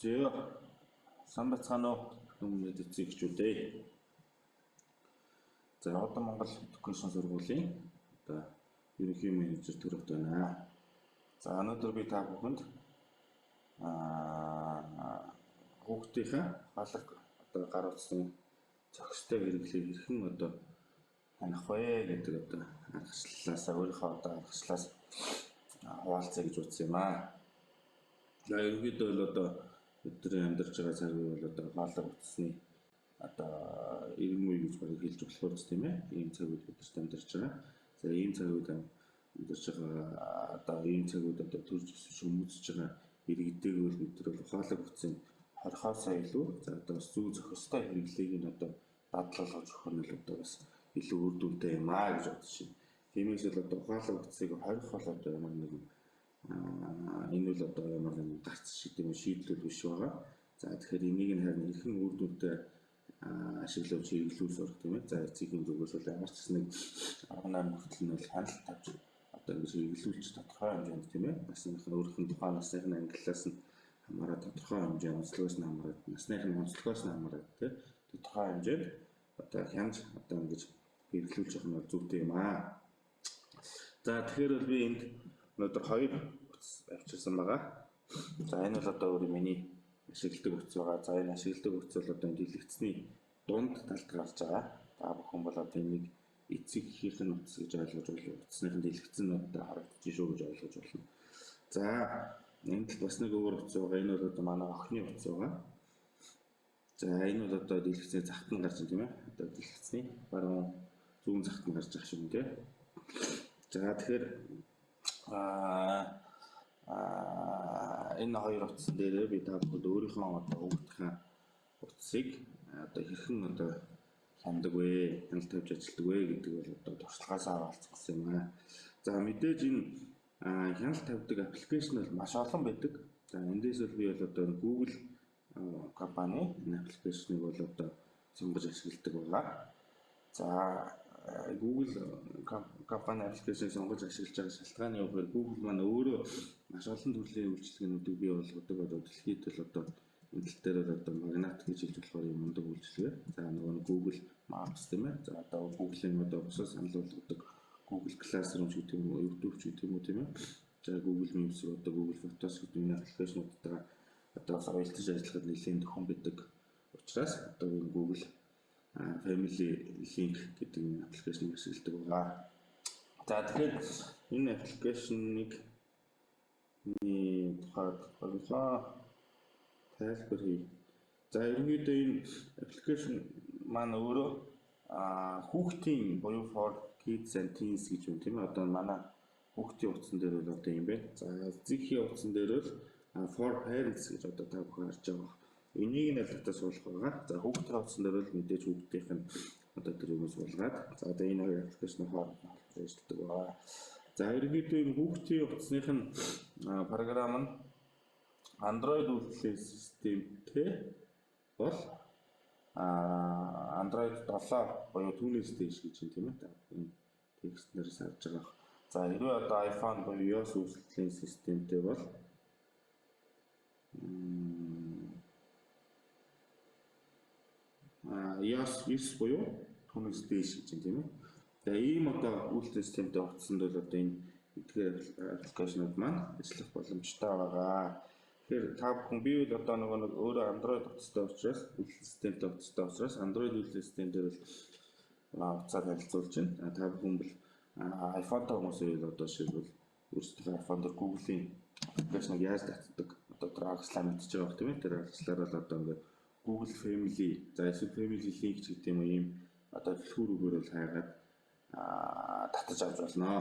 Зөө сан бацгаана уу хүмүүст эцэгчүүдээ. За одоо Монгол Education сургуулийн одоо ерөнхий менежер төрөвт байна. За өнөөдөр би та бүхэнд хүүхдийнхээ халах одоо гар утсны зохистой хэрэглээг хэрхэн одоо таних вэ гэдэг одоо аргачлалаас өөрийнхөө одоо аргачлалаас хуваалцъя гэж утсан юм аа. За ерөнхийдөө бол одоо өдрийн амьдарч байгаа цаг үе бол одоо халах утасны одоо иргэн үе гэж барыг хэлж болохоор ч тийм ээ. Ийм цаг үед бид амьдарч байгаа. За ийм цаг үед амьдарч байгаа одоо ийм цаг үед одоо төрж өсөж хүмүүжж байгаа иргэдээгүүл бид нар бол халах утсын 20-оос илүү за одоо зүү зохистой хэрэглээг нь одоо дадлуулж өгөх нь л одоо бас илүү үр дүнтэй юм аа гэж бодож байна. Тиймээс л одоо халах утсыг 20 бол одоо ямар нэг энэ бол одоо ямар нэгэн гарц шиг тийм шийдлэл биш байгаа. За тэгэхээр энийг нь харин хэрхэн үр дүнтэй ашиглаж хэрэглүүс орох тийм ээ. За эцгийн зүгээс бол ямар ч нэг 18 хүртэл нь бол хяналт тавьж одоо ингэж хэрэглүүлж тодорхой хэмжээнд тийм ээ. Насныхаа өөрийнх нь тухайн насныхны ангиллаас нь хамаарат тодорхой хэмжээний онцлогоос нь хамаарат насныхны онцлогоос нь хамаарат тийм тодорхой хэмжээнд одоо хянаж одоо ингэж хэрэглүүлж явах нь бол зүйтэй юм аа. За тэгэхээр бол би энд өнөөдөр 2 утас авчирсан байгаа. За энэ бол одоо өөрөө миний ашигладаг утас байгаа. За энэ ашигладаг утас бол одоо дэлгэцний дунд талд гарч байгаа. Та бүхэн бол одоо энийг эцэг хийхин утас гэж ойлгож болно. Утасныхын дэлгэцэн нь одоо харагдаж шүү гэж ойлгож болно. За энд бас нэг өөр утас байгаа. Энэ бол одоо манай охины утас байгаа. За энэ бол одоо дэлгэцний захт нь гарч байгаа тийм ээ. Одоо дэлгэцний баруун зүүн захт нь гарч байгаа шүү дээ. За тэгэхээр энэ хоёр утсан дээр би та бүхэнд өөрийнхөө одоо хүүхдийн утсыг одоо хэрхэн одоо хяндаг вэ, хяналт тавьж ажилладаг вэ гэдэг бол одоо туршлагаасаа авалцах гэсэн юм аа. За мэдээж энэ хяналт тавьдаг аппликейшн бол маш олон байдаг. За эндээс бол би бол одоо Google компани энэ аппликейшнийг бол одоо сонгож ашигладаг байгаа. За Google компани аппликейшн сонгож ашиглаж байгаа шалтгааны үгээр Google маань өөрөө маш олон төрлийн үйлчилгээнүүдийг бий болгодог. Одоо дэлхийд бол одоо энэ тал дээр бол одоо магнат гэж хэлж болохоор юм мундаг үйлчилгээ. За нөгөө Google Maps тийм ээ. За одоо Google-ийн одоо босоо санал болгодог Google Classroom ч гэдэг юм уу, YouTube ч гэдэг юм уу тийм ээ. За Google Maps одоо Google Photos гэдэг энэ аппликейшнуудтай одоо соёлтож ажиллахад нэлээд төхөн байдаг учраас одоо энэ Google Family Link гэдэг аппликейшнийг ашигладаг байгаа. За тэгэхээр энэ аппликейшнийг тухайд тайлбар хий. За ерөнхийдөө энэ аппликейшн маань өөрөө хүүхдийн буюу for kids and teens гэж юм тийм ээ. Одоо манай хүүхдийн утсан дээр бол одоо юм байна. За эцэгхийн утсан дээр бол for parents гэж одоо та бүхэн харж байгаа. Энийг нь алдагдаж суулгах байгаа. За хүүхдийн утсан дээр бол мэдээж хүүхдийнх нь одоо тэр юмс суулгаад за одоо энэ хоёр аппликейшн хооронд ажилладаг байгаа. За ерөнхийдөө энэ хүүхдийн утасных нь програм нь Android үйлдвэрлэлийн системтэй бол Android 7 буюу түүнээс дээш гэж юм тийм ээ. Энэ текстнэрээс харж байгаа. За хэрвээ одоо iPhone буюу iOS үйлдвэрлэлийн системтэй бол iOS 9 буюу түүнээс дээш гэж юм тийм ээ. За ийм одоо үйлдвэрлэлийн системтэй утсанд бол одоо энэ эдгээр аппликейшнууд маань ажиллах боломжтой байгаа. Тэгэхээр та бүхэн би бол одоо нэг өөрөө Android утастай учраас үйлдвэрлэлийн системтэй утастай учраас Android үйлдвэрлэлийн систем дээр бол утсаар харилцуулж байна. Та бүхэн бол iPhone-тай хүмүүсийн одоо шиг бол өөрсдийнхөө iPhone дээр Google-ийн аппликейшнийг яаж татдаг одоо тэр аргаслаа мэдчихэж байгаа тийм ээ. Тэр аргаслаар бол одоо ингээд Google Family, за эсвэл Family Link гэдэг юм уу ийм одоо дэлгүүрүүгээр бол хайгаад татаж авч болно.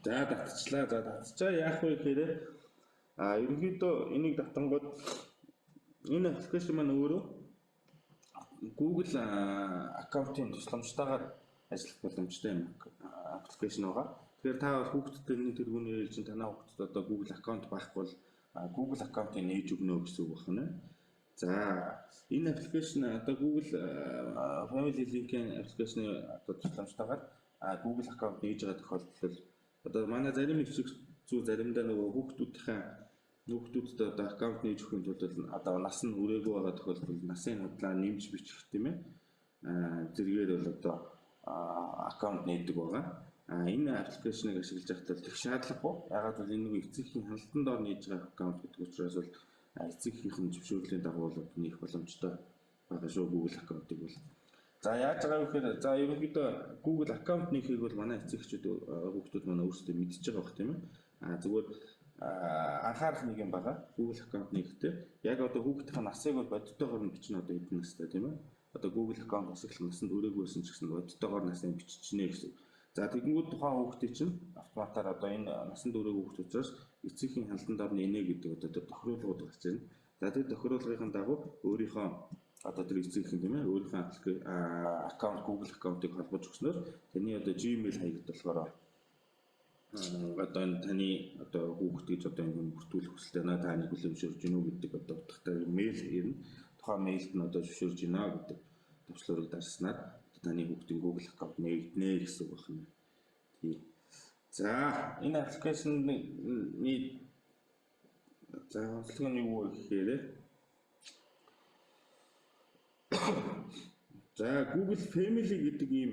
За татчихлаа. За татчихаа яах вэ гэхээр ерөнхийдөө энийг татангууд энэ аппликейшн маань өөрөө Google аккаунтын тусламжтайгаар ажиллах боломжтой юм аппликейшн байгаа. Тэгэхээр та бол хүүхдтэй нэг тэргүүний хэлж чинь танаа хүүхдэд одоо Google аккаунт байхгүй бол Google аккаунтыг нээж өгнө гэсэн үг байна. За энэ аппликейшн одоо Google Family Link-ийн аппликейшны одоо тусламжтайгаар Google аккаунт нээж байгаа тохиолдолд одоо манай зарим их зүү заримдаа нөгөө хүүхдүүдийн Хүүхдүүдэд одоо аккаунт нээж өгөхийн тулд одоо нас нь хүрээгүй байгаа тохиолдолд насын худлаа нэмж бичих тийм ээ. Зэргээр бол одоо аккаунт нээдэг байгаа. Энэ аппликейшнийг ашиглаж байхдаа их шаардлагагүй. Ягаад гэвэл энэ нэг эцэгхийн хяналтанд ор нээж байгаа аккаунт гэдэг учраас бол эцэгхийн зөвшөөрлийн дагуу бол нэх боломжтой байгаа шүү Google аккаунтыг бол. За яаж байгаа вэ гэхээр за ерөнхийдөө Google аккаунт нээхийг бол манай эцэгчүүд хүүхдүүд манай өөрсдөө мэдчихэж байгаа бох тийм ээ. Зүгээр анхаарах нэг юм байгаа. Google аккаунт нээхдээ яг одоо хүүхдийн насыг бол бодитойгоор нь бичнэ одоо эдэн настай тийм ээ. Одоо Google аккаунт ашиглах насанд өрөөгүйсэн ч гэсэн бодитойгоор насыг биччихнэ гэсэн. За тэгэнгүүт тухайн хүүхдийн чинь автоматар одоо энэ насанд өрөөгүй хүүхд учраас эцэгхийн хяналтанд орно инэ гэдэг одоо тохируулгууд гарч ирнэ. За тэр тохируулгын дагуу өөрийнхөө одоо тэр эцэгхийн тийм ээ өөрийнхөө аккаунт Google аккаунтыг холбож өгснөөр таны одоо Gmail хаягд болохоор одоо энэ таны одоо хүүхд гэж одоо энэ бүртгүүлэх хүсэлтэй байна та нэг хүлэмжшүүлж гинүү гэдэг одоо утгатай мэйл ирнэ. Тухайн мэйлд нь одоо зөвшөөрж гинэ гэдэг төвчлөрийг дарснаар таны хүүхдийн Google аккаунт нээгдэнэ гэсэн үг байна. Тийм. За энэ аппликейшны за онцлог нь юу вэ гэхээр за Google Family гэдэг ийм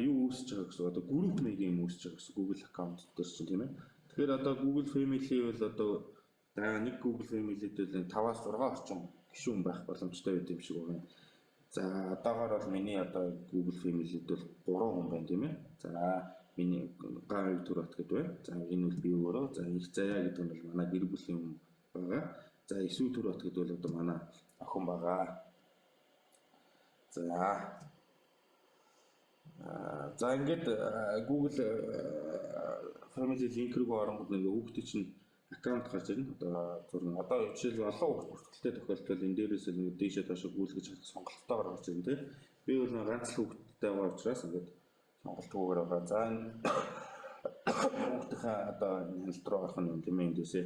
юу үүсэж байгаа гэсэн одоо group нэг юм үүсэж байгаа гэсэн Google аккаунт дээр чинь тийм ээ. Тэгэхээр одоо Google Family бол одоо нэг Google Family-д л 5-аас 6 орчим гишүүн байх боломжтой байт юм шиг байна. За одоогоор бол миний одоо Google Family-д бол 3 хүн байна тийм ээ. За миний гар төрөт гэдэг байна. За энэ бол би өөрөө за их заяа гэдэг нь бол манай гэр бүлийн хүн байгаа. За эсвэл төрөт гэдэг бол одоо манай охин байгаа. За ингээд Google Family link рүү оронгод нэг хүүхдийн чинь аккаунт гарч ирнэ. Одоо жишээл олон хүүхд бүртгэлтэй тохиолдолд энэ дээрээс нэг дээшээ доошоо гүйлгэж чадах сонголтоор гарч ирнэ тийм. Би бол ганц л хүүхдтэй байгаа учраас ингээд сонголтгүйгээр байгаа. За энэ хүүхдийн одоо хяналт руу орох нь тийм ээ эндээсээ.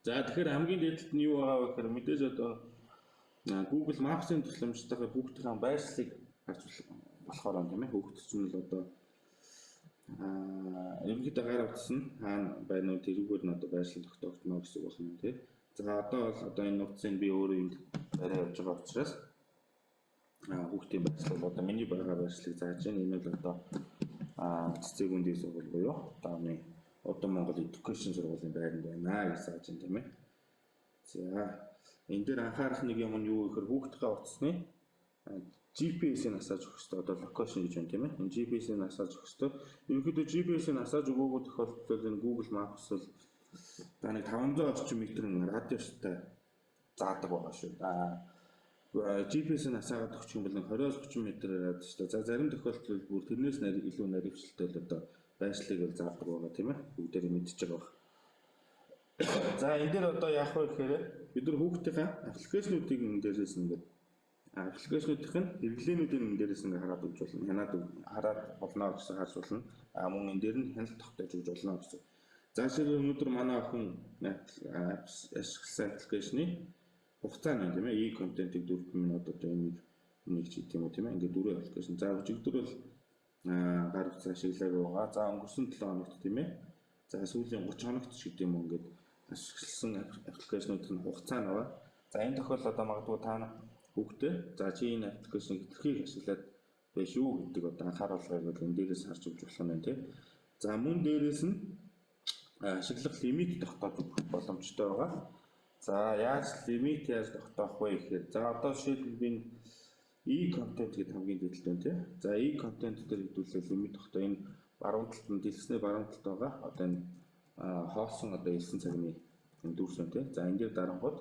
За тэгэхээр хамгийн дээдлэлт нь юу байгаа вэ гэхээр мэдээж одоо Google Maps-ын тусламжтайгаар хүүхдийн байршлыг харж болохоор тийм ээ хүүхд чинь л одоо ерөнхийдөө гар утсан хаана байна уу тэрүүгээр нь одоо байршлыг тогтоогдно гэсэн үг байна тийм. За одоо бол одоо энэ нутцыг би өөрөө энд барай явж байгаа учраас хүүхдийн байршлыг одоо миний байгаа байршлыг зааж байна. Энэ бол одоо цэцэг үндийн сургууль буюу тааны Удам Монгол Education сургуулийн байранд байна гэж зааж байна тийм ээ. За энэ дээр анхаарах нэг юм нь юу вэ гэхээр хүүхдийн утасны GPS-ийг асааж өгөх хэрэгтэй одоо location гэж байна тийм ээ. Энэ GPS-ийг асааж өгөх хэрэгтэй. Ерөнхийдөө GPS-ийг асааж өгөөгүй тохиолдолд энэ Google Maps бол та нэг 500 орчим метрийн радиустай заадаг байгаа шүү. GPS-ийг асаагаад өгчих юм бол 20-30 м радиустай. За зарим тохиолдолд бүр тэрнээс илүү наривчлалтай л одоо байршлыг бол заадаг байгаа тийм ээ. Бүгдээрээ мэдчихэж байгаа байна. За энэ дээр одоо яах вэ гэхээр бид нар хүүхдийн аппликейшнуудыг энэ дээрээс ингээд аппликейшнуудын хэрэглээнүүдийн энэ дээрээс ингээд хараад өгч болно. Хараад болно гэсэн харж болно. Мөн энэ дээр нь хяналт тогтоож өгч болно гэсэн. За жишээлбэл өнөөдөр манай охин ашигласан аппликейшны хугацаа нь тийм ээ e-контентыг 4 минут одоо энийг чийт юм уу тийм ээ ингээд 4 аппликейшн. За өчигдөр бол гар утас ашиглаад байгаа. За өнгөрсөн 7 хоногт тийм ээ. За сүүлийн 30 хоногт ч гэдэг юм уу ингээд ашигласан аппликейшнуудын хугацаа нь байгаа. За энэ тохиолдолд одоо магадгүй та хүүхдээ за чи энэ аппликейшнийг хэтэрхийг ашиглаад байж юу гэдэг одоо анхааруулгыг бол энэ дээрээс харж өгч болох юм байна тийм. За мөн дээрээс нь ашиглах лимит тогтоож өгөх боломжтой байгаа. За яаж лимит яаж тогтоох вэ гэхээр за одоо жишээлбэл би e-контент гэдэг хамгийн дээдлэлтэй байна тийм. За e-контент дээр хэдүүлээ лимит тогтоо энэ баруун талд нь дэлгэсний баруун талд байгаа. Одоо энэ хоосон одоо 9 цагны дүрсэн тийм. За энэ дээр дарангууд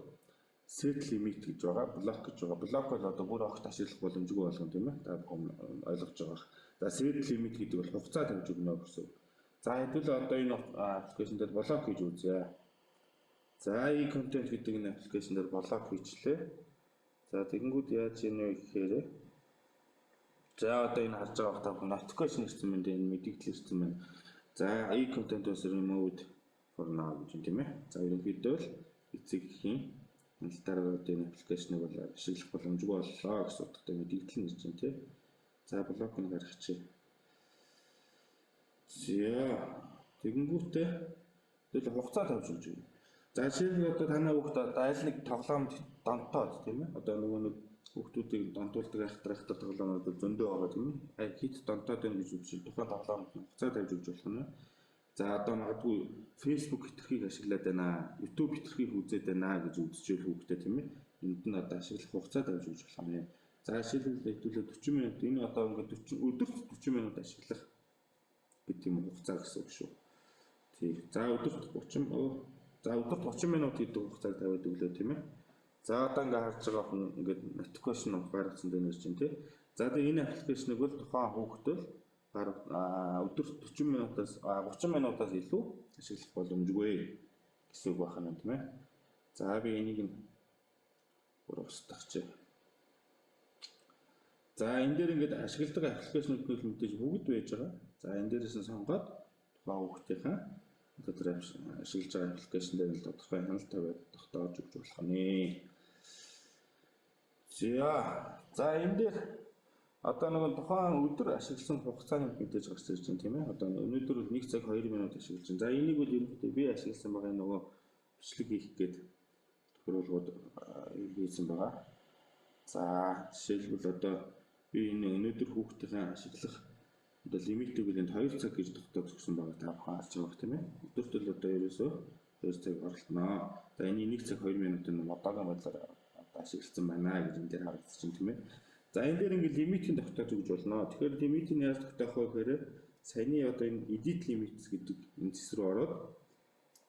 set limit гэж байгаа, блок гэж байгаа. Блок бол одоо бүр огт ашиглах боломжгүй болгоно тийм ээ. Та бүхэн ойлгож байгаа. За set limit гэдэг бол хугацаа тавьж өгнө гэсэн. За хэдүүлээ одоо энэ аппликейшн дээр блок хийж үзье. За e-content гэдэг энэ аппликейшн дээр блок хийчлээ. За тэгэнгүүт яаж яах вэ гэхээр за одоо энэ харж байгаа та бүхэн notification ирсэн байна, энэ мэдээлэл ирсэн байна. За e-content was removed for now гэж тийм ээ. За ерөнхийдөө л эцэгхийн хяналтаараа энэ аппликейшнийг бол ашиглах боломжгүй боллоо гэсэн утгатай мэдээлэл нь ирж байна тийм. За блок нь гаргачих. За тэгэнгүүтээ тэгэл хугацаа тавьж өгч байна. За жишээлбэл одоо танай хүүхд одоо аль нэг тоглоомд донтоод тийм ээ. Одоо нөгөө нэг хүүхдүүдийг донтуулдаг айхтар тоглоомууд зөндөө байгаа тийм ээ. Хит донтоод байна гэж үзсэн. Тухайн тоглоомд хугацаа тавьж өгч болох нь. За одоо магадгүй Facebook хэтэрхийг ашиглаад байна, YouTube хэтэрхийг үзээд байна гэж үзчихвэл хүүхдээ тийм ээ. Энд нь одоо ашиглах хугацаа тавьж өгч болох юм. За жишээлбэл хэдүүлээ 40 минут энэ одоо ингээд 40 өдөрт 40 минут ашиглах гэдэг юм хугацаа гэсэн үг шүү. Тийм. За өдөрт 30 минут гэдэг хугацааг тавиад өглөө тийм ээ. За одоо ингээд харж байгаа хүн ингээд notification гаргасан дээр нэрч чинь тийм. За тэгээ энэ аппликейшнийг бол тухайн хүүхдтэй бараг өдөрт 40 минутаас 30 минутаас илүү ашиглах боломжгүй гэсэн үг байна тийм ээ. За би энийг нь устгах. За энэ дээр ингээд ашигладаг аппликейшнүүд нь мэдээж бүгд байж байгаа. За энэ дээрээс нь сонгоод тухайн хүүхдийнхээ дотор ашиглаж байгаа аппликейшн дээр нь тодорхой хяналт тавиад тогтоож өгч болох нэ. За энэ дээр одоо нэг тухайн өдөр ашигласан хугацааны мэдээж гарч ирж байна тийм ээ. Одоо өнөөдөр 1 цаг 2 минут ашиглаж байна. За энийг бол ерөнхийдөө би ашигласан байгаа нөгөө бичлэг хийх гээд тохируулгууд хийсэн байгаа. За жишээлбэл одоо би энэ өнөөдөр хүүхдийнхээ ашиглах одоо лимитийг үл 2 цаг гэж тогтоож өгсөн байгаа та бүхэн харж байгаа тийм ээ. Өдөрт л одоо ерөөсөө 2 цаг оролтноо. За энэ 1 цаг 2 минутын модоогоо бодлоор ашигласан байна гэж энэ дээр харагдаж байна тийм ээ. За энэ дээр ингээд лимитийг тогтоож өгч болно. Тэгэхээр лимитийг яаж тогтоох вэ гэхээр саяны одоо энэ edit limits гэдэг энэ зэс рүү ороод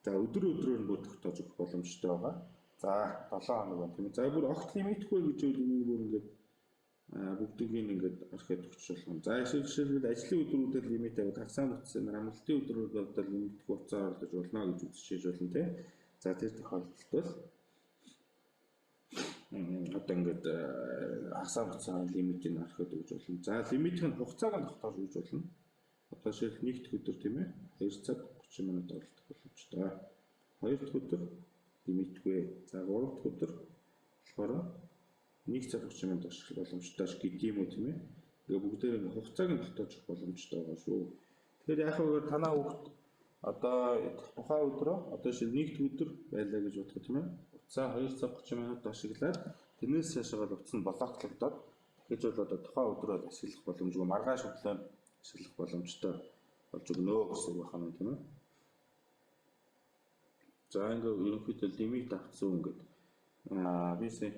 за өдрөөр нь бүр тогтоож өгөх боломжтой байгаа. За 7 хоног байна тийм ээ. За бүр огт лимитгүй гэж үл энийг бүр ингээд бүгдийг ингээд орхиод өгч болох. За жишээлбэл ажлын өдрүүдэд лимит тавиад хагасаа бүтсэн амралтын өдрүүдэд одоо лимитгүй хугацаа оруулж болно гэж үзчихэж болно тийм. За тэр тохиолдолд бол одоо ингээд хагасаа бүтсэн лимитийг орхиод өгч болно. За лимитийн хугацааг нь тогтоож өгч болно. Одоо жишээл нэг дэх өдөр тийм ээ 2 цаг 30 минут оролцох боломжтой. Хоёр дахь өдөр лимитгүй. За гурав дахь өдөр болохоор 1 цаг 30 минут ашиглах боломжтой гэдэг юм уу тийм ээ. Тэгээ бүгдээр хугацааг нь тогтоож өгөх боломжтой байгаа шүү. Тэгэхээр яг хөө танаа хүүхд одоо тухайн өдрөө одоо шил нэг өдөр байлаа гэж бодох тийм ээ. Утсаа 2 цаг 30 минут ашиглаад тэрнээс цаашаа утас нь блоклогдоод дахиж бол одоо тухайн өдрөө ашиглах боломжгүй маргааш өглөө ашиглах боломжтой болж өгнө гэсэн үг байна тийм ээ. За ингээд ерөнхийдөө лимит авцсан ингээд бисээ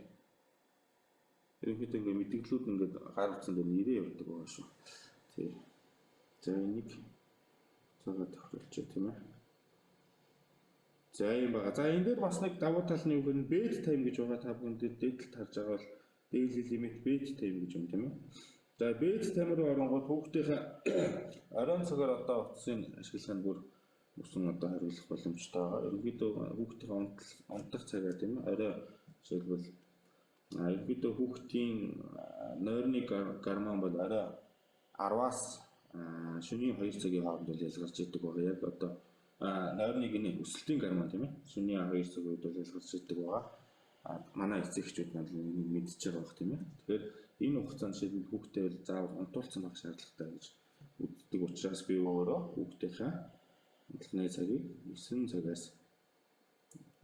ерөнхийдөө ингээд мэдээлэлүүд ингээд гар утсан дээр нэрээ явуулдаг байгаа шүү. Тий. За энийг цаагаад тохиолч тийм ээ. За юм байна. За энэ дээр бас нэг давуу тал нь юу гэвэл bed time гэж байгаа та бүхэн дээдлэлт харж байгаа бол daily limit bed time гэж юм тийм ээ. За bed time руу оронгууд хүүхдийнхээ оройн цагаар одоо утсын ашиглах нь бүр усан одоо хариулах боломжтой байгаа. Ерөнхийдөө хүүхдийн унтах цагаа тийм ээ. Орой жишээлбэл ерөнхийдөө хүүхдийн нойрны гормон бол орой 10-аас шөнийн 2 цагийн хооронд ялгарч идэг байгаа. Яг одоо нойрны гинэ өсөлтийн гормон тийм ээ. Шөнийн 2 цагийн үед ялгарч идэг байгаа. Манай эцэгчүүд маань мэдчихэж байгаа бох тийм ээ. Тэгэхээр энэ хугацаанд жишээлбэл хүүхдээ заавал унтуулсан байх шаардлагатай гэж үздэг учраас би өөрөө хүүхдийнхээ унтны цагийг 9 цагаас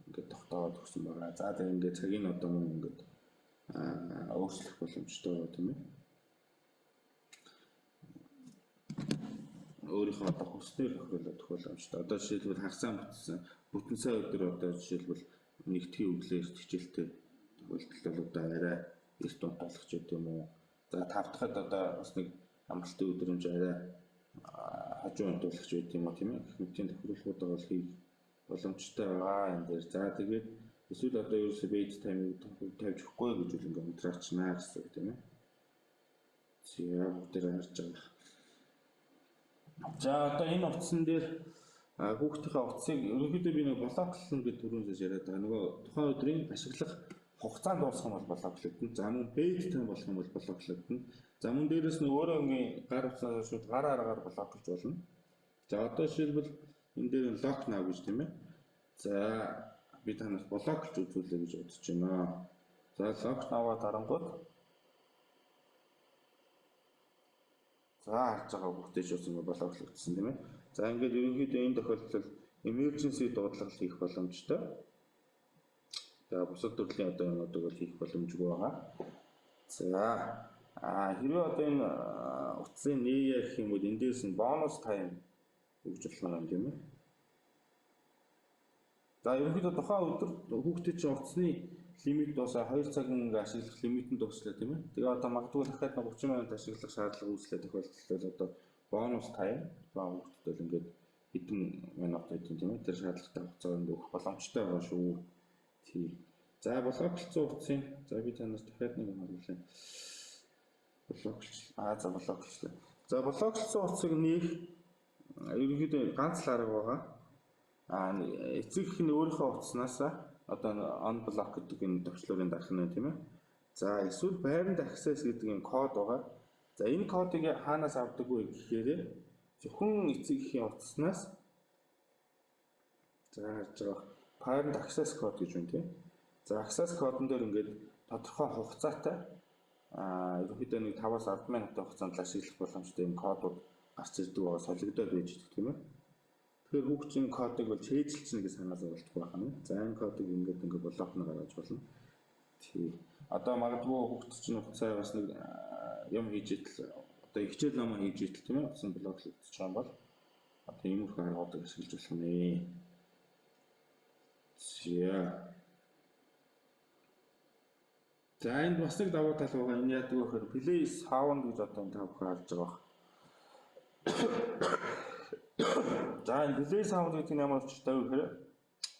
ингээд тогтооод өгсөн байгаа. За тэгээ ингээд цагийг одоо мөн ингээд өөрчлөх боломжтой байгаа тийм ээ. Өөрийнхөө одоо хүснээр тохиолдох боломжтой. Одоо жишээлбэл хагасаа бүтэн сая өдөр одоо жишээлбэл нэгдгийн өглөө хичээлтэй тохиолдолд одоо арай эрт унтуулах ч гэдэг юм уу. За 5 дахьад одоо бас нэг амралтын өдрөмж арай хажуу унтуулах ч гэдэг юм уу тийм ээ. Хүүхдийн тохиолдлуудаа бол хийх боломжтой байгаа энэ дээр. За тэгээд эсвэл одоо ерөөсөө bed time-ыг тавьж өгөхгүй гэж үл ингээд унтраачнаа гэсэн үг тийм ээ. За бүгдээр харж байгаа. За одоо энэ утсан дээр хүүхдийнхээ утсыг ерөнхийдөө би нэг блоклно гэдэг түрүүнээс яриад байгаа. Нөгөө тухайн өдрийн ашиглах хугацаанд дуусах юм бол блоклогдно. За мөн bed time болох юм бол блоклогдно. За мөн дээрээс нэг өөрөө ингийн гар утсаа шууд гар аргаар блоклж болно. За одоо жишээлбэл энэ дээр lock now гэж тийм ээ. За би танаас блоклж үзүүлээ гэж бодож байна. За lock now-а дарангууд за харж байгаа бүгдээч ус ингэ блоклогдсон тийм ээ. За ингээд ерөнхийдөө энэ тохиолдолд emergency дуудлага хийх боломжтой. За бусад төрлийн одоо юмнуудыг бол хийх боломжгүй байгаа. За хэрвээ одоо энэ утсын нээе гэх юм бол эндээс нь бонус тайм өгч болох юм тийм ээ. За ерөнхийдөө тухайн өдөр хүүхдийн чинь утасны лимит бас 2 цаг ингээ ашиглах лимит нь дуслаа тийм ээ. Тэгээ одоо магадгүй дахиад 30 минут ашиглах шаардлага үүслэх тохиолдолд одоо бонус тайм хүүхдэд ингээд хэдэн минут гэдэг тийм ээ. Тэр шаардлагатай хугацаанд өгөх боломжтой байгаа шүү. Тий. За блоклцсон утсын за би танаас дахиад нэг юм харуулъя. Блоклцсон. За блоклцсон утсыг нээх ерөнхийдөө ганц л арга байгаа. Эцэг их нь өөрийнхөө утаснаас одоо unblock гэдэг энэ төвчлөрийн дарах нь тийм ээ. За эсвэл parent access гэдэг энэ код байгаа. За энэ кодыг хаанаас авдаг вэ гэхээр зөвхөн эцэг эхийн утаснаас за харж байгаа parent access code гэж байна тийм. За access кодон дээр ингээд тодорхой хугацаатай ерөнхийдөө нэг 5-аас 10 минутын хугацаанд ашиглах боломжтой энэ кодууд гарч ирдэг байгаа солигдоод байж байгаа тийм ээ. Тэгэхээр хүүхдийн кодыг бол чэйжилчихнэ гэж санаа зовлтгүй байх нь. За энэ кодыг ингээд блокноор гаргаж болно. Тий. Одоо магадгүй хүүхд чинь хугацаа бас нэг юм хийж итэл одоо хичээл ном хийж итэл тийм ээ. Утсан блоклогдож байгаа юм бол одоо иймэрхүү аргуудыг ашиглаж болох нэ. За энд бас нэг давуу тал байгаа. Энэ яадаг вэ гэхээр play sound гэж одоо энэ тав харж байгаа. За энэ play sound гэдэг нь ямар учиртай вэ гэхээр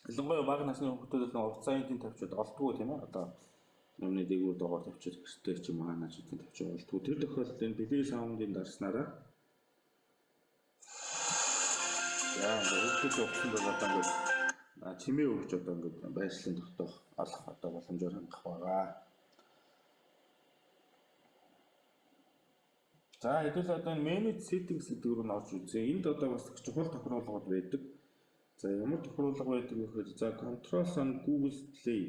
ялангуяа бага насны хүүхдүүдийн уцаа эдийн тавьчид олдгүй тийм ээ. Одоо юмны дээгүүр доогоор тавьчид гэртээ ч юм аа нааш эдийн тавьчид олдгүй. Тэр тохиолдолд энэ play sound-ыг дарснараа яа хүүхдүүд уцсан бол одоо ингээд чимээ өгч одоо ингээд байршлын тогтоох алах одоо боломжоор хангах байгаа. За хэдүүл одоо энэ manage settings гэдэг рүү орж үзье. Энд одоо бас чухал тохируулгууд байдаг. За ямар тохируулга байдаг вэ гэхээр за controls on Google Play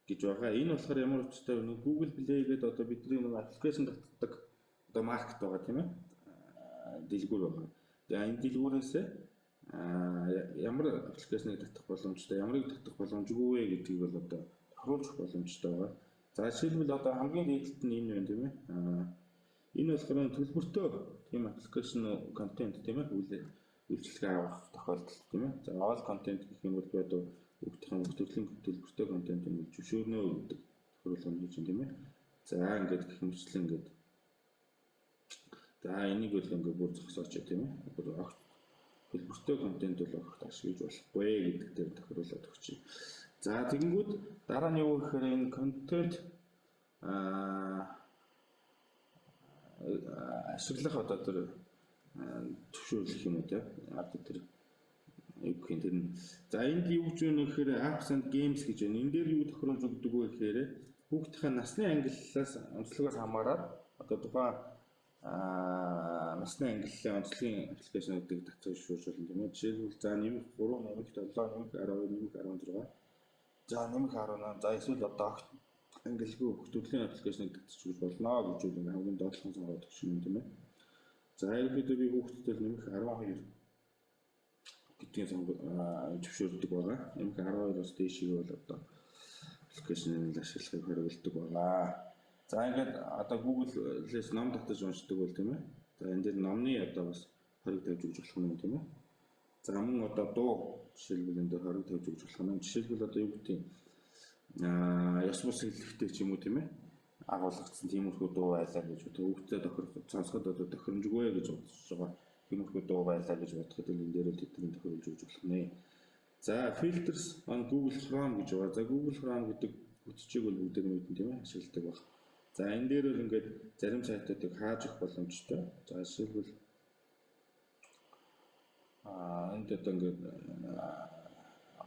гэж байгаа. Энэ болохоор ямар учиртай вэ? Google Play гэдэг одоо бидний нэг аппликейшн татдаг одоо маркет байгаа тийм ээ. Дэлгүүр байгаа. Тэгээ энэ дэлгүүрээс ямар аппликейшнийг татах боломжтой, ямарыг татах боломжгүй вэ гэдгийг бол одоо тохируулж боломжтой байгаа. За жишээлбэл одоо хамгийн дээдлэлт нь энэ байна тийм ээ. Энэ болохоор төлбөртэй тийм аппликейшн контент тийм ээ үйлчлэгээ авах тохиолдол тийм ээ. За all content гэх юм бол би одоо өгдөг төрлийн төлбөртэй контентын зөвшөөрнө гэдэг тохиолдол хийж байна тийм ээ. За ингээд гэх мэтчлэн ингээд за энийг бол ингээд бүр зогсооч тийм ээ. Бүр огт төлбөртэй контент бол огт ашиглаж болохгүй гэдэг дээр тохируулаад өгч. За тэгэнгүүт дараа нь юу гэхээр энэ контент ашиглах одоо тэр зөвшөөрлөх юм уу те одоо тэр юу гэх юм тэр за энд юу гэж байна гэхээр apps and games гэж байна. Энэ дээр юу тохируулж өгдөг вэ гэхээр хүүхдийн насны ангиллаас онцлогоос хамаарат одоо тухайн насны ангиллалын онцлогийн аппликейшнуудыг татах зөвшөөрөл юм. Жишээлбэл за нэмэх 3, нэмэх 7, нэмэх 12, нэмэх 16 за нэмэх 18 за эсвэл одоо огт ангилгүй хөтөлбөрийн аппликейшнийг татчих гэж болно гэж үг хамгийн доотлон сонгоод өгч юм тийм ээ. За ерөнхийдөө би хүүхдэд нэмэх 12 гэдгийг зөвшөөрдөг байгаа. Нэмэх 12-оос дээшийг бол одоо аппликейшнийг ашиглахыг хориглодог байгаа. За ингээд одоо Google-ээс ном татаж уншдаг бол тийм ээ. За энэ дээр номны одоо бас хориг тавьж өгч болох юм тийм ээ. За мөн одоо дуу жишээлбэл энэ дээр хориг тавьж өгч болох юм. Жишээлбэл одоо юу гэдэг юм ёс бус хэллэгтэй ч юм уу тийм ээ агуулгацсан тиймэрхүү дуу байлаа гэж одоо хүүхдэд тохирох сонсоход одоо тохиромжгүй гэж бодож байгаа тиймэрхүү дуу байлаа гэж бодоход энэ дээр л тэдний тохируулж өгч болох нэ. За filters on Google Chrome гэж байгаа. За Google Chrome гэдэг хүчийг бол бүгдээр мэдэн тийм ээ ашигладаг баг. За энэ дээр бол ингээд зарим сайтуудыг хааж өгөх боломжтой. За жишээлбэл энд одоо ингээд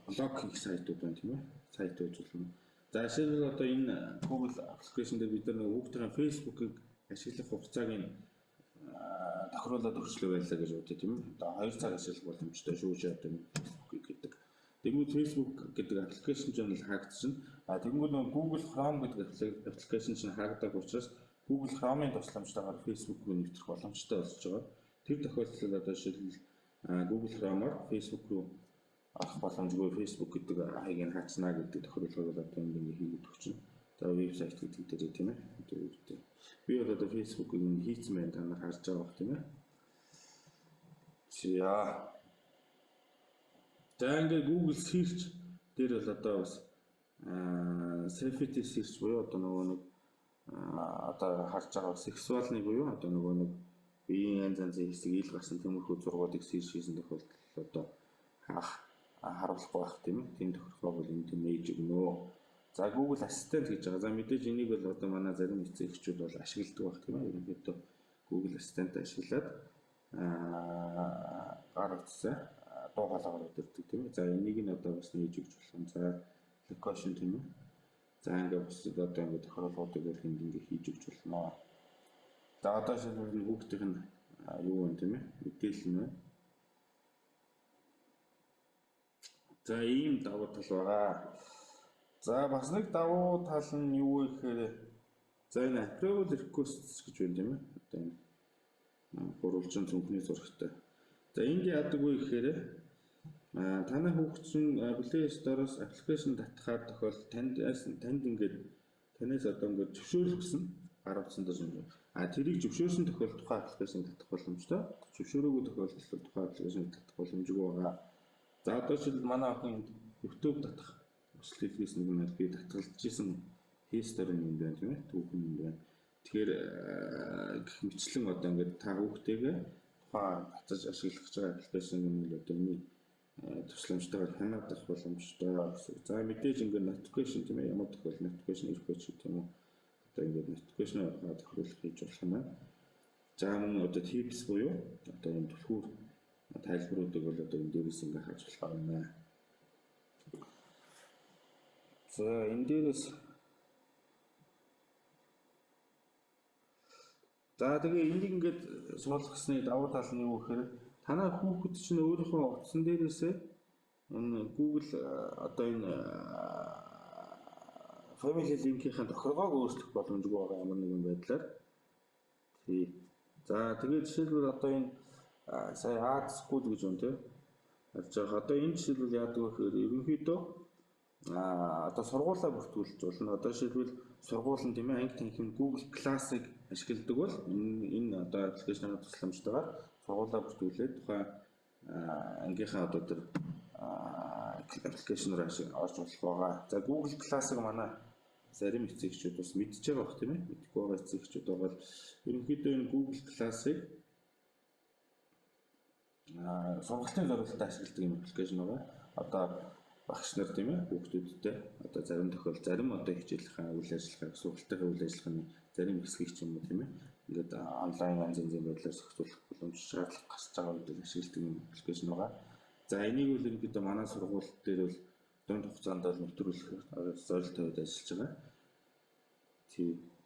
блог хийх сайтууд байна тийм ээ. Сайт үзүүлнэ. За жишээлбэл одоо энэ Google application дээр бид нар хүүхдийн Facebook-ыг ашиглах хугацааг нь тохируулаад өгчлөө байлаа гэж бодъё тийм ээ. Одоо 2 цаг ашиглах боломжтой шүү гэж одоо Facebook гэдэг. Тэгвэл Facebook гэдэг application ч нь хаагдчихна. Тэгвэл Google Chrome гэдэг application чинь хаагдаг учраас Google Chrome-ын тусламжтайгаар Facebook-ыг нэвтрэх боломжтой болж байгаа. Тэр тохиолдолд одоо жишээлбэл Google Chrome-оор Facebook руу авах боломжгүй Facebook гэдэг хаягийг хаацнаа гэдэг тохиолдлыг бол одоо энд ингээ хийгээд өгч байна. За вебсайт гэдэг дээр тийм ээ. Би бол одоо Facebook-ыг хийцэн байна, та нар харж байгаа бох тийм ээ. За ингээ Google search дээр бол одоо бас safety search буюу одоо нөгөө нэг одоо харж байгаа сексуалны буюу одоо нөгөө нэг биеийн янз янзын хэсэг ил гарсан тиймэрхүү зургуудыг search хийсэн тохиолдолд одоо харуулахгүй байх тийм ээ. Тийм тохиолдол бол энд нээж өгнө. За Google Assistant гэж байгаа. За мэдээж энийг бол одоо манай зарим эцэг эхчүүд бол ашигладаг байх тийм ээ. Ерөнхийдөө Google Assistant ашиглаад гар утсаа дуу хоолойгоор өдөрдөг тийм ээ. За энийг нь одоо бас нээж өгч болох юм. За location тийм ээ. За ингээ бусад одоо ингээ тохиолдлуудыг бол энд ингээ хийж өгч болно. За одоо шилбэл хүүхдийн юу вэ тийм ээ? Мэдээлэл нь. За ийм давуу тал байгаа. За бас нэг давуу тал нь юу вэ гэхээр за энэ approval requests гэж байна тийм ээ. Одоо энэ гурвалжин цүнхний зурагтай. За энд яадаг вэ гэхээр танай хүүхэд чинь Play Store-оос аппликейшн татхаар тохиолдолд танд ингээд танаас одоо ингээд зөвшөөрөлгсөн гар утсан дээр тэрийг зөвшөөрсөн тохиолдолд тухайн аппликейшн татах боломжтой. Зөвшөөрөөгүй тохиолдолд тухайн аппликейшн татах боломжгүй байгаа. За одоо жишээл манай охин YouTube татах хүсэл хэлгээс нэг нь би татгалзаж исэн history юм байна тийм ээ. Түүхэн юм байна. Тэгэхээр гэх мэтлэн одоо ингээд та хүүхдтэйгээ тухайн татаж ашиглах гэж байгаа аппликейшн юм бол одоо энэ тусламжтайгаар хянаадах боломжтой. За мэдээж ингээд notification тийм ээ. Ямар тохиолдолд notification ирэх вэ гэх юм уу. Одоо ингээд notification тохируулах хийж болох юм байна. За мөн одоо tips буюу одоо энэ түлхүүр тайлбаруудыг бол одоо энэ дээрээс ингээ харж болох юм байна. За энэ дээрээс за тэгээ энийг ингээд суулгасны давуу тал нь юу гэхээр танай хүүхэд чинь өөрийнхөө утсан дээрээсээ энэ Google одоо энэ family link-ийн тохиргоог өөрчлөх боломжгүй байгаа ямар нэгэн байдлаар. За тэгээд жишээлбэл одоо энэ сая Add School гэж байна тийм. Харж байгаа. Одоо энэ жишээлбэл яадаг вэ гэхээр ерөнхийдөө одоо сургуулаа бүртгүүлж болно. Одоо жишээлбэл сургууль нь тийм ээ анги танхим Google Class-ыг ашигладаг бол энэ одоо аппликейшныг тусламжтайгаар сургуулаа бүртгүүлээд тухайн ангийнхаа одоо тэр аппликейшнээр орж болох байгаа. За Google Class-ыг манай зарим эцэгчүүд бас мэдж байгаа бох тийм ээ. Мэдгүй байгаа эцэгчүүд байгаа бол ерөнхийдөө энэ Google Class-ыг сургалтын зорилготой ашигладаг юм аппликейшн байгаа. Одоо багш нар тийм ээ хүүхдүүдтэй одоо зарим тохиолдолд зарим одоо хичээлийнхаа үйл ажиллагаа сургалтынхаа үйл ажиллагааны зарим хэсгийг ч юм уу тийм ээ ингээд онлайн янз янзын байдлаар зохицуулах боломж шаардлага гарч байгаа үед ашигладаг юм аппликейшн байгаа. За энийг үл ерөнхийдөө манай сургууль дээр бол дунд хугацаанд бол нэвтрүүлэх зорилт тавьад ажиллаж байгаа.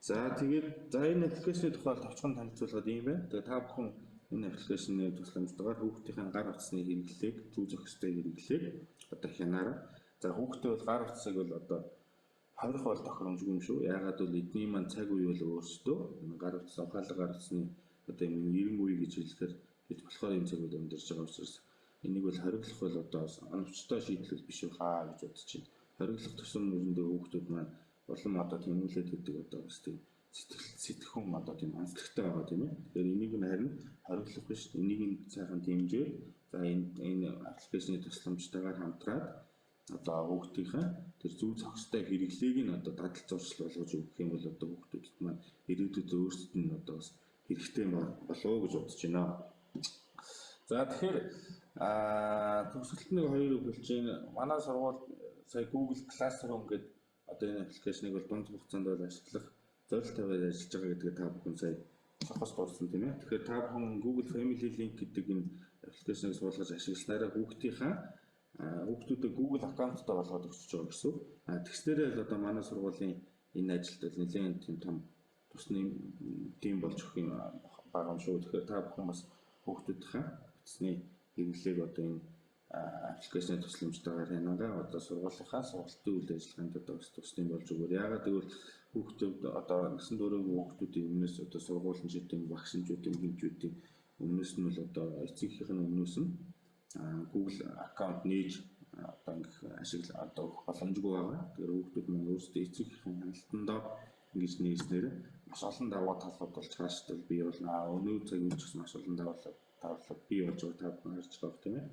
За тэгээд за энэ аппликейшны тухай товчхон танилцуулгаад юм байна. Тэгээд та бүхэн энэ аппликейшны тусламжтайгаар хүүхдийн гар утасны хэрэглээг зүү зохистой хэрэглээг одоо хянаараа. За хүүхдээ бол гар утсыг бол одоо хорих бол тохиромжгүй юм шүү. Яагаад бол эдний маань цаг үе бол өөрсдөө гар утас ухаалаг гар утасны одоо юм 90 үе гэж хэлэхээр хэд болохоор энэ цаг үед амьдарч байгаа учраас энийг бол хориглох бол одоо оновчтой шийдэл биш хаа гэж бодож байна. Хориглох тусам нүрэндээ хүүхдүүд маань улам одоо тийм үлээд өгдөг одоо бас тийм сэтгэхүйн одоо тийм онцлогтой байгаа тийм ээ. Тэгэхээр энийг нь харин хориглох биш энийг нь цаахан дэмжиж за энэ аппликейшны тусламжтайгаар хамтраад одоо хүүхдийнхээ тэр зөв зохистой хэрэглээг нь одоо дадал зуршил болгож өгөх юм бол одоо хүүхдүүдэд маань ирээдүйд өөрсдөд нь одоо бас хэрэгтэй болов уу гэж бодож байна. За тэгэхээр төгсгөлтний хоёрыг хэлж байна. Манай сургууль сая Google Classroom гэдэг одоо энэ аппликейшнийг бол дунд хугацаанд бол ашиглах зорилт тавиад ажиллаж байгаа гэдгээ та бүхэн сая сохос дурсан тийм ээ. Тэгэхээр та бүхэн Google Family Link гэдэг энэ аппликейшнийг суулгаж ашигласнараа хүүхдүүдэд Google аккаунттай болгоод өгч байгаа гэсэн. Тэгснээрээ л одоо манай сургуулийн энэ ажилд бол нэлээд тийм том тусны тим болж өгөх юм байгаа юм шүү. Тэгэхээр та бүхэн бас хүүхдүүдийнхээ утасны хэрэглээг одоо энэ аппликейшны тусламжтайгаар хянангаа одоо сургуулийнхаа сургалтын үйл ажиллагаанд одоо бас тусдим болж өгөөр. Яагаад гэвэл хүүхдүүд одоо насан туршийн хүүхдүүдийн өмнөөс одоо сургуулийн жишээтэй багшинчүүдийн хинжүүдийн өмнөөс нь бол одоо эцэгийнх нь өмнөөс нь Google аккаунт нээж одоо ингэх ашиглах одоо өгөх боломжгүй байгаа. Тэгэхээр хүүхдүүд маань өөрсдөө эцэгхийн хяналтандаа ингэж нээснээр маш олон даваа талууд болж хаашдал бий болно. Өнөө цаг үеч гэсэн маш олон даваалал бий болж байгаа та бүхэн харж байгаа тийм ээ.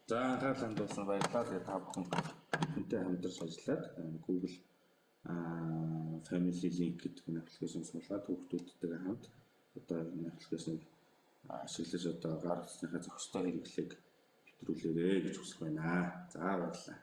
За анхаарал хандуулсан баярлалаа. Тэгээ та бүхэн бидэнтэй хамтарч ажиллаад Google Family Link гэдэг энэ аппликейшн суулгаад хүүхдүүдтэйгээ хамт одоо энэ аппликейшнийг ашиглаж одоо гар утасныхаа зохистой хэрэглээг нэвтрүүлээрэй гэж хүсэж байна. За баярлалаа.